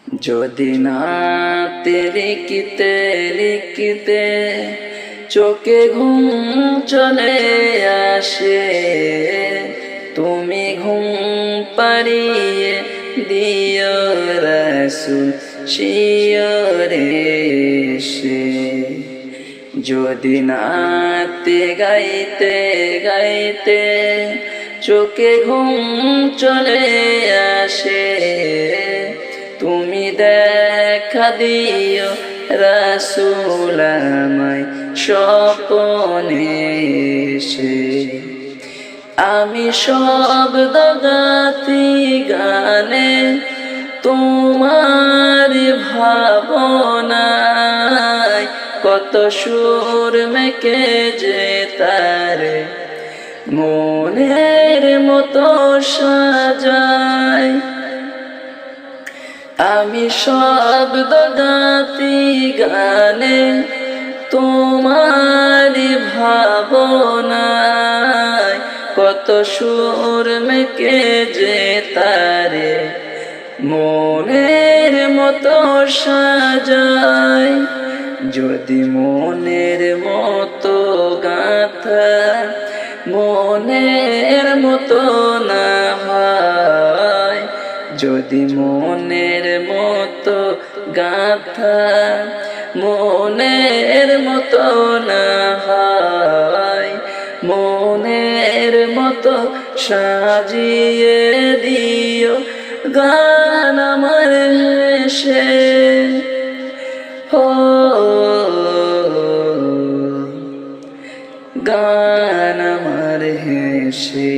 যদি নাতে লিখিতে লিখিতে চোখে ঘুম চলে আসে, তুমি ঘুম পাড়িয়ে দিও রাসূল শিয়রে এসে। যদি নাতে গাইতে গাইতে চোখে ঘুম চলে আসে, তুমি দেখা দিও রাসূল আমায় স্বপ্নে এসে। আমি শব্দ গাথি গানে তোমার ভাবনায়, কত সুর মেকে যে তার মনের মতো সাজায়। আমি শব্দ গাথি গানে তোমার ভাবনায়, কত সুর মেকে যে তারে মনের মতো সাজায়। যদি মনের মতো গাথা মনের মতো না হয়, যদি মনের মতো গাথা মনের মতো না হয়, মনের মতো সাজিয়ে দিও গান আমার হেসে। গান আমার হেসে।